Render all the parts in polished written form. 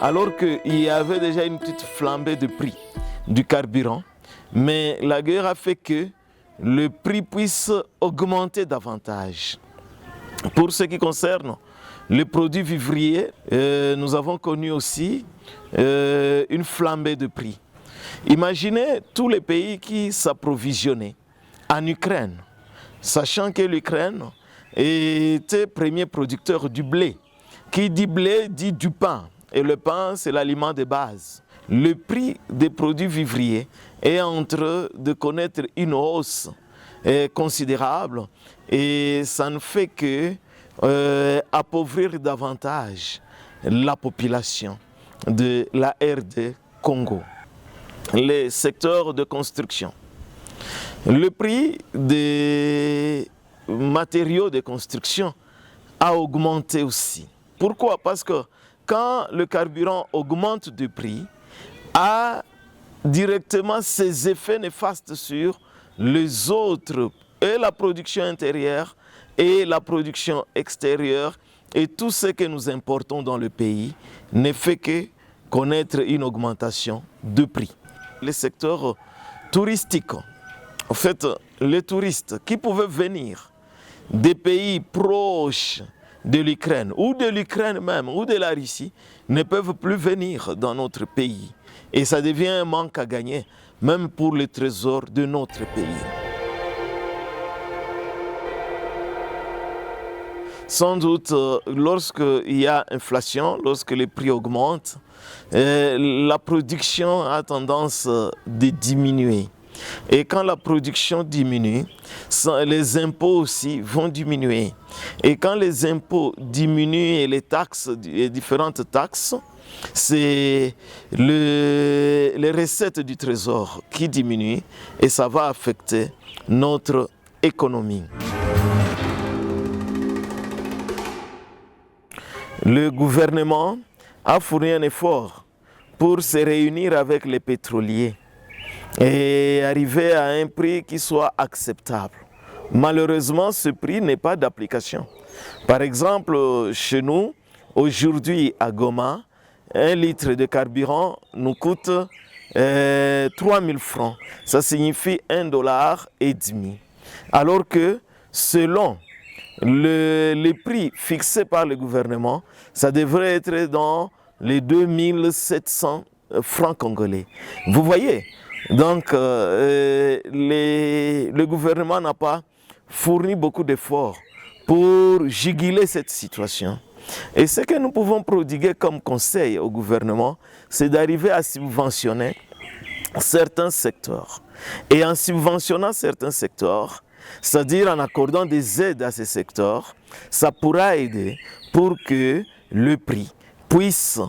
alors qu'il y avait déjà une petite flambée de prix du carburant. Mais la guerre a fait que le prix puisse augmenter davantage. Pour ce qui concerne les produits vivriers, nous avons connu aussi une flambée de prix. Imaginez tous les pays qui s'approvisionnaient en Ukraine, sachant que l'Ukraine était premier producteur du blé. Qui dit blé dit du pain, et le pain c'est l'aliment de base. Le prix des produits vivriers est en train de connaître une hausse considérable et ça ne fait que appauvrir davantage la population de la RD Congo. Les secteurs de construction. Le prix des matériaux de construction a augmenté aussi. Pourquoi? Parce que quand le carburant augmente de prix, a directement ses effets néfastes sur les autres, et la production intérieure et la production extérieure, et tout ce que nous importons dans le pays ne fait que connaître une augmentation de prix. Les secteurs touristiques, en fait, les touristes qui pouvaient venir des pays proches de l'Ukraine ou de l'Ukraine même ou de la Russie ne peuvent plus venir dans notre pays. Et ça devient un manque à gagner, même pour le trésor de notre pays. Sans doute, lorsqu'il y a inflation, lorsque les prix augmentent, la production a tendance de diminuer. Et quand la production diminue, les impôts aussi vont diminuer. Et quand les impôts diminuent et les taxes, les différentes taxes, c'est les recettes du trésor qui diminuent et ça va affecter notre économie. Le gouvernement a fourni un effort pour se réunir avec les pétroliers et arriver à un prix qui soit acceptable. Malheureusement, ce prix n'est pas d'application. Par exemple, chez nous, aujourd'hui à Goma, 1 litre de carburant nous coûte 3 000 francs. Ça signifie $1,50. Alors que selon les prix fixés par le gouvernement, ça devrait être dans les 2 700 francs congolais. Vous voyez? Donc, le gouvernement n'a pas fourni beaucoup d'efforts pour juguler cette situation. Et ce que nous pouvons prodiguer comme conseil au gouvernement, c'est d'arriver à subventionner certains secteurs. Et en subventionnant certains secteurs, c'est-à-dire en accordant des aides à ces secteurs, ça pourra aider pour que le prix puisse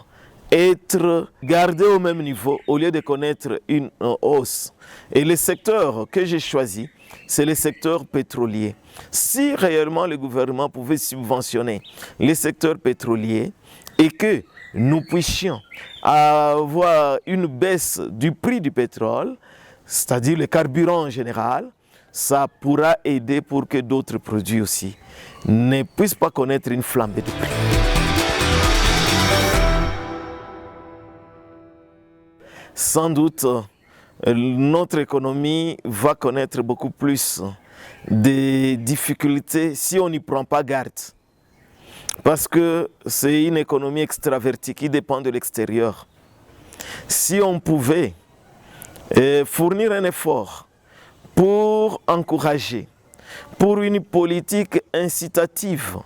être gardé au même niveau au lieu de connaître une hausse. Et le secteur que j'ai choisi, c'est le secteur pétrolier. Si réellement le gouvernement pouvait subventionner les secteurs pétroliers et que nous puissions avoir une baisse du prix du pétrole, c'est-à-dire le carburant en général, ça pourra aider pour que d'autres produits aussi ne puissent pas connaître une flambée de prix. Sans doute, notre économie va connaître beaucoup plus de difficultés si on n'y prend pas garde. Parce que c'est une économie extravertie qui dépend de l'extérieur. Si on pouvait fournir un effort pour encourager, pour une politique incitative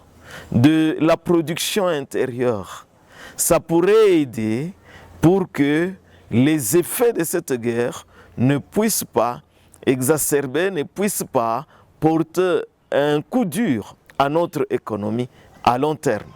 de la production intérieure, ça pourrait aider pour que les effets de cette guerre ne puissent pas exacerber, ne puissent pas porter un coup dur à notre économie à long terme.